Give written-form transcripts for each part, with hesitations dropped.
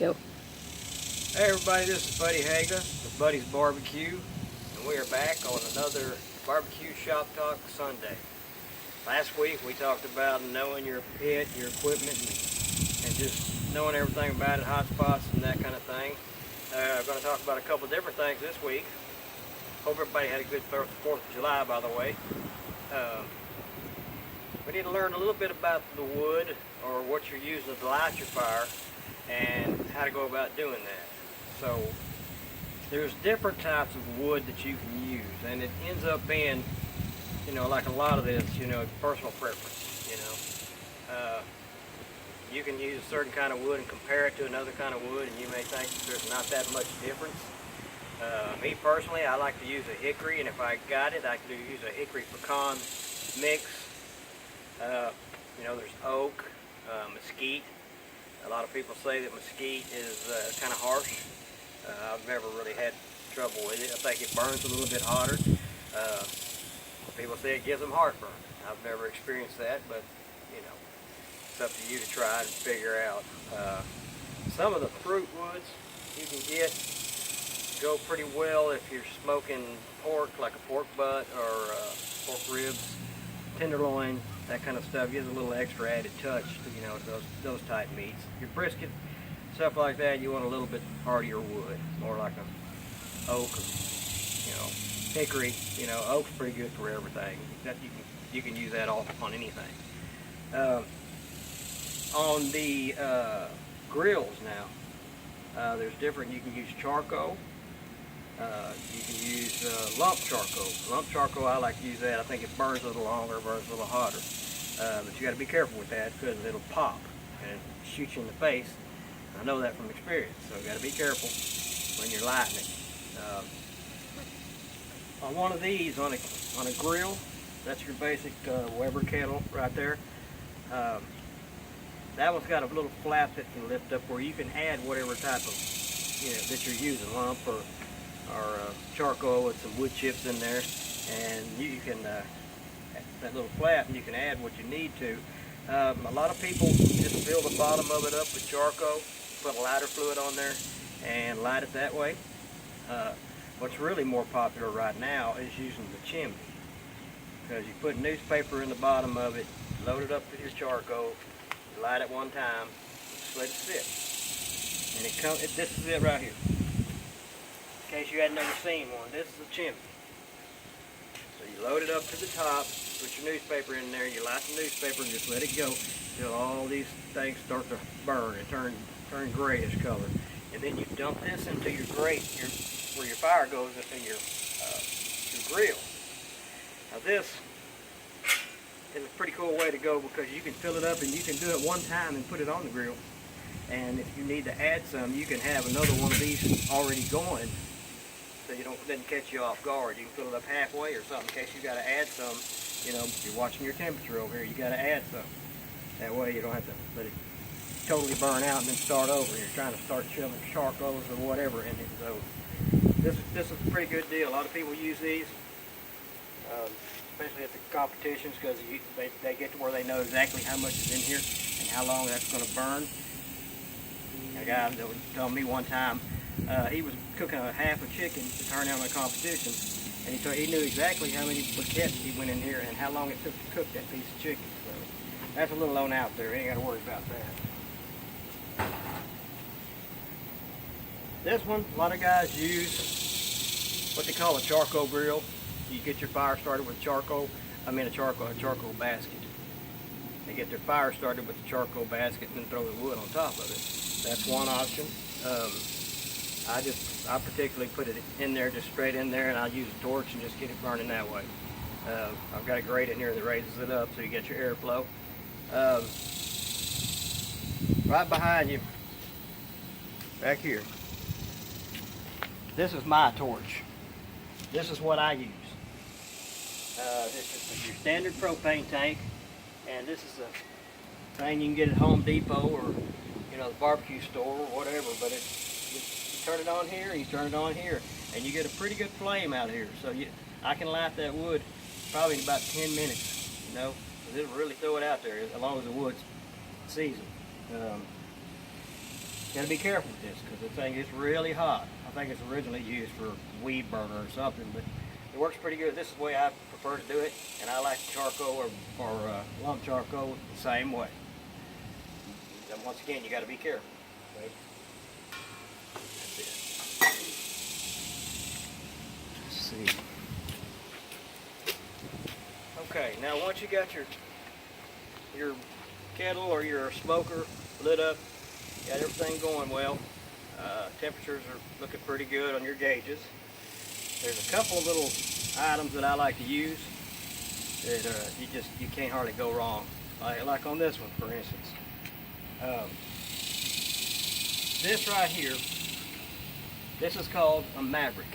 Go. Hey everybody, this is Buddy Haga with Buddy's BBQ, and we are back on another BBQ Shop Talk Sunday. Last week we talked about knowing your pit, your equipment, and just knowing everything about it, hot spots and that kind of thing. I'm going to talk about a couple of different things this week. Hope everybody had a good 4th of July, by the way. We need to learn a little bit about the wood, or what you're using to light your fire, and how to go about doing that. So there's different types of wood that you can use, and it ends up being, like a lot of this, personal preference. You can use a certain kind of wood and compare it to another kind of wood, and you may think there's not that much difference. Me personally, I like to use a hickory, and if I got it, I could use a hickory pecan mix. There's oak, mesquite. A lot of people say that mesquite is kind of harsh. I've never really had trouble with it. I think it burns a little bit hotter. People say it gives them heartburn. I've never experienced that, but it's up to you to try and figure out. Some of the fruit woods you can get go pretty well if you're smoking pork, like a pork butt or pork ribs, tenderloin, that kind of stuff. Gives a little extra added touch to those type meats. Your brisket, stuff like that, you want a little bit hardier wood, more like a oak, or, hickory. Oak's pretty good for everything. That you can use that on anything. On the grills now, there's different. You can use charcoal. You can use lump charcoal. Lump charcoal, I like to use that. I think it burns a little longer, burns a little hotter. But you got to be careful with that because it'll pop and shoot you in the face. I know that from experience, so you got to be careful when you're lighting it. On one of these, on a grill, that's your basic Weber kettle right there. That one's got a little flap that can lift up where you can add whatever type of that you're using, lump or charcoal with some wood chips in there, and you can that little flap, and you can add what you need to. A lot of people just fill the bottom of it up with charcoal, put a lighter fluid on there, and light it that way. What's really more popular right now is using the chimney, because you put newspaper in the bottom of it, load it up with your charcoal, you light it one time, just let it sit, and this is it right here. In case you had never seen one, this is a chimney. So you load it up to the top, put your newspaper in there, you light the newspaper, and just let it go till all these things start to burn and turn grayish color. And then you dump this into your grate, where your fire goes, into your grill. Now this is a pretty cool way to go, because you can fill it up and you can do it one time and put it on the grill. And if you need to add some, you can have another one of these already going, so it doesn't catch you off guard. You can fill it up halfway or something in case you got to add some. You're watching your temperature over here, you got to add some. That way you don't have to let it totally burn out and then start over. You're trying to start shoving charcoals or whatever in it. So this is a pretty good deal. A lot of people use these, especially at the competitions, because they get to where they know exactly how much is in here and how long that's going to burn. A guy that was telling me one time, he was cooking a half a chicken to turn out in a competition, and he knew exactly how many briquettes he went in here and how long it took to cook that piece of chicken. So that's a little on out there. You ain't got to worry about that. This one, a lot of guys use what they call a charcoal grill. You get your fire started with charcoal basket. They get their fire started with the charcoal basket and then throw the wood on top of it. That's one option. I particularly put it in there, just straight in there, and I use a torch and just get it burning that way. I've got a grate in here that raises it up so you get your airflow. Right behind you, back here, this is my torch. This is what I use. This is your standard propane tank, and this is a thing you can get at Home Depot or the barbecue store or whatever, but you turn it on here, you turn it on here, and you get a pretty good flame out here. So I can light that wood probably in about 10 minutes, because it'll really throw it out there as long as the wood's seasoned. Got to be careful with this because the thing is really hot. I think it's originally used for weed burner or something, but it works pretty good. This is the way I prefer to do it, and I like charcoal or lump charcoal the same way. And once again, you got to be careful. Okay? That's it. Let's see. Okay, now once you got your kettle or your smoker lit up, got everything going well, temperatures are looking pretty good on your gauges. There's a couple of little items that I like to use that you can't hardly go wrong. Like on this one, for instance. This right here, this is called a Maverick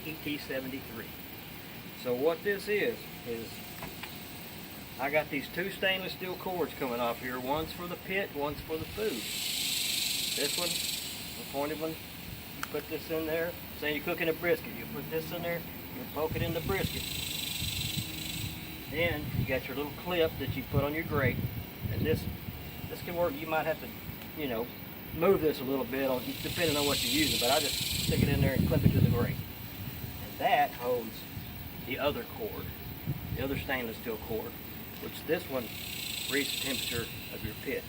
ET73. So what this is I got these two stainless steel cords coming off here. One's for the pit, one's for the food. This one, the pointed one, you put this in there. Say you're cooking a brisket, you put this in there, you poke it in the brisket. Then you got your little clip that you put on your grate, and this can work. You might have to, you know, move this a little bit depending on what you're using, but I just stick it in there and clip it to the grate. And that holds the other cord, the other stainless steel cord, which this one reads the temperature of your pit.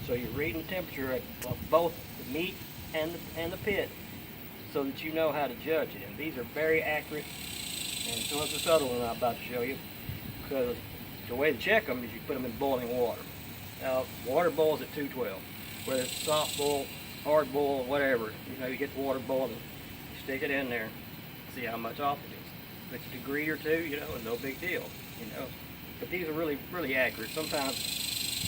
So you're reading the temperature of both the meat and the pit, so that you know how to judge it. And these are very accurate. And so is this other one I'm about to show you, because the way to check them is you put them in boiling water. Now, water boils at 212, whether it's soft boil, hard boil, whatever. You know, you get the water boiling, you stick it in there, see how much off it is. If it's a degree or two, you know, no big deal, you know. But these are really, really accurate. Sometimes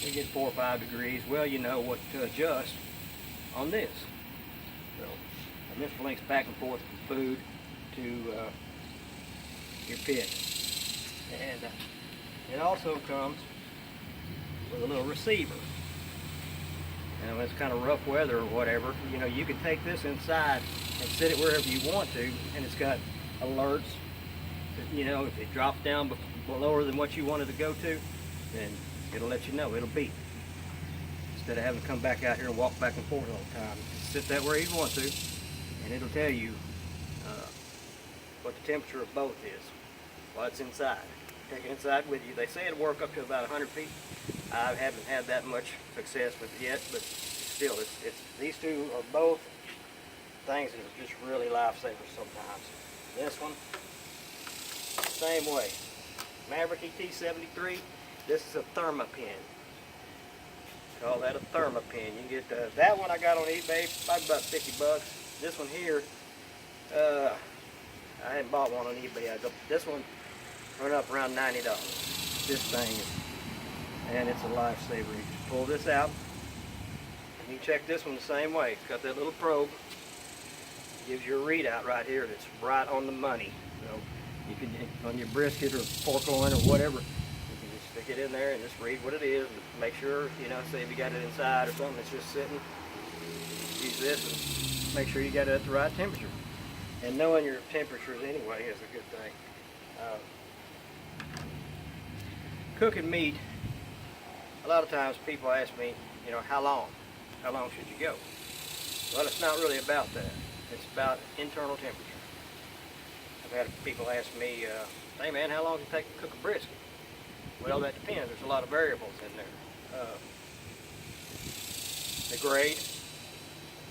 you get 4 or 5 degrees. Well, you know what to adjust on this. So, and this links back and forth from food to your pit. And it also comes with a little receiver. And when it's kind of rough weather or whatever, you know, you can take this inside and sit it wherever you want to, and it's got alerts. You know, if it drops down lower than what you wanted to go to, then it'll let you know, it'll beep. Instead of having to come back out here and walk back and forth all the time. Just sit that where you want to, and it'll tell you what the temperature of both is while it's inside. Take it inside with you. They say it'll work up to about 100 feet. I haven't had that much success with it yet, but still, these two are both things that are just really lifesavers sometimes. This one, same way. Maverick ET73. This is a thermopin. Call that a thermopin. You can get that one I got on eBay, probably about 50 bucks. This one here, I hadn't bought one on eBay. This one run up around $90. This thing is, and it's a lifesaver. You just pull this out, and you check this one the same way. It's got that little probe. Gives you a readout right here that's right on the money. So you can, on your brisket or pork loin or whatever, you can just stick it in there and just read what it is. And make sure, you know, say if you got it inside or something that's just sitting, use this and make sure you got it at the right temperature. And knowing your temperatures anyway is a good thing. Cooking meat, a lot of times people ask me, you know, how long should you go? Well, it's not really about that. It's about internal temperature. I've had people ask me, hey man, how long does it take to cook a brisket? Well, that depends. There's a lot of variables in there. The grade,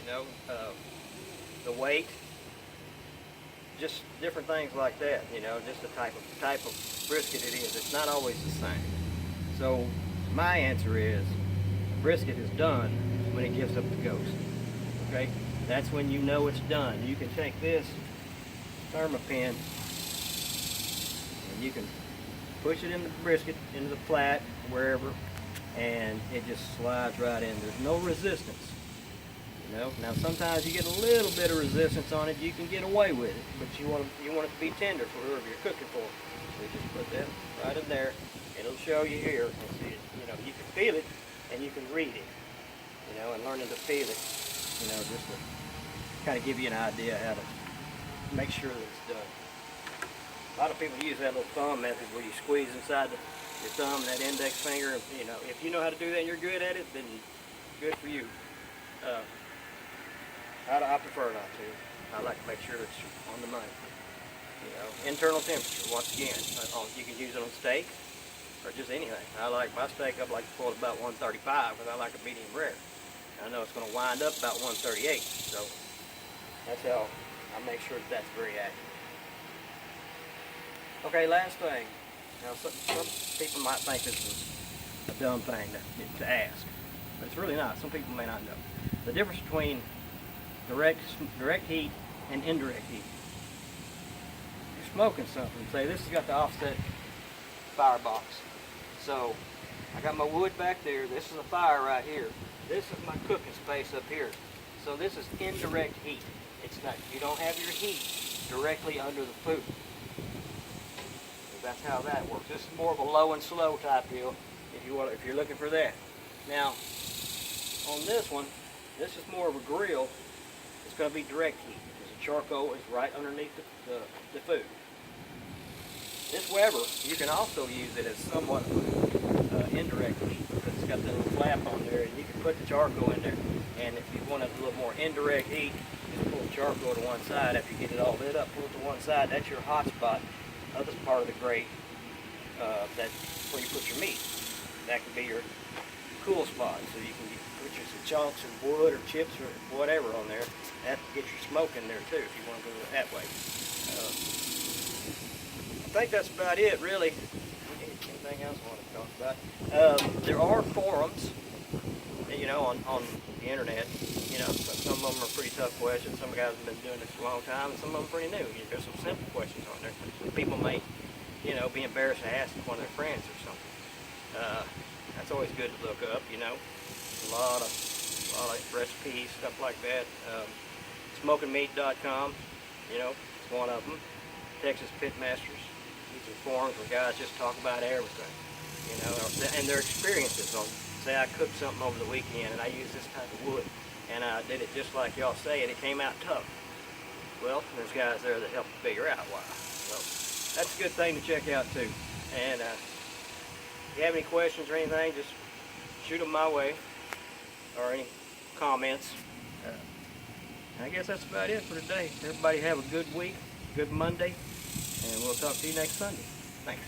you know, the weight, just different things like that, you know, just the type of brisket it is. It's not always the same. So my answer is, brisket is done when it gives up the ghost. Okay? That's when you know it's done. You can take this thermopin and you can push it in the brisket, into the flat, wherever, and it just slides right in. There's no resistance. You know, now sometimes you get a little bit of resistance on it, you can get away with it, but you want it to be tender for whoever you're cooking for. So you just put that right in there, and it'll show you here. You know, you can feel it and you can read it. You know, and learning to feel it, you know, just to kind of give you an idea how to make sure that it's done. A lot of people use that little thumb method where you squeeze inside your thumb and that index finger. And, you know, if you know how to do that and you're good at it, then good for you. I prefer not to. I like to make sure it's on the money. You know, internal temperature, once again, you can use it on steak or just anything. I like my steak, I like to pull it about 135 because I like a medium rare. I know it's going to wind up about 138, so that's how I make sure that that's very accurate. Okay, last thing. Now, some people might think this is a dumb thing to ask, but it's really not. Some people may not know. The difference between direct heat and indirect heat. You're smoking something. Say this has got the offset firebox. So I got my wood back there. This is a fire right here. This is my cooking space up here. So this is indirect heat. It's not. You don't have your heat directly under the food. So that's how that works. This is more of a low and slow type deal. If you're looking for that. Now on this one, this is more of a grill. It's going to be direct heat because the charcoal is right underneath the food. This Weber, you can also use it as somewhat indirect heat because it's got the little flap on there, and you can put the charcoal in there. And if you want a little more indirect heat, just pull the charcoal to one side. After you get it all lit up, pull it to one side. That's your hot spot. Other part of the grate, that's where you put your meat. That can be your cool spot, so you can put your some chunks of wood or chips or whatever on there. That gets your smoke in there too if you want to go that way. I think that's about it, really. Anything else I want to talk about? There are forums, you know, on the internet. You know, some of them are pretty tough questions. Some guys have been doing this a long time, and some of them are pretty new. There's some simple questions on there. People may, you know, be embarrassed to ask one of their friends or something. That's always good to look up, you know. A lot of recipes, stuff like that. SmokingMeat.com, you know, it's one of them. Texas Pitmasters. These are forums where guys just talk about everything, you know, and their experiences on, say I cooked something over the weekend and I used this type of wood and I did it just like y'all say and it came out tough. Well, there's guys there that help figure out why. So that's a good thing to check out too. And if you have any questions or anything, just shoot them my way, or any comments. I guess that's about it for today. Everybody have a good week, good Monday, and we'll talk to you next Sunday. Thanks.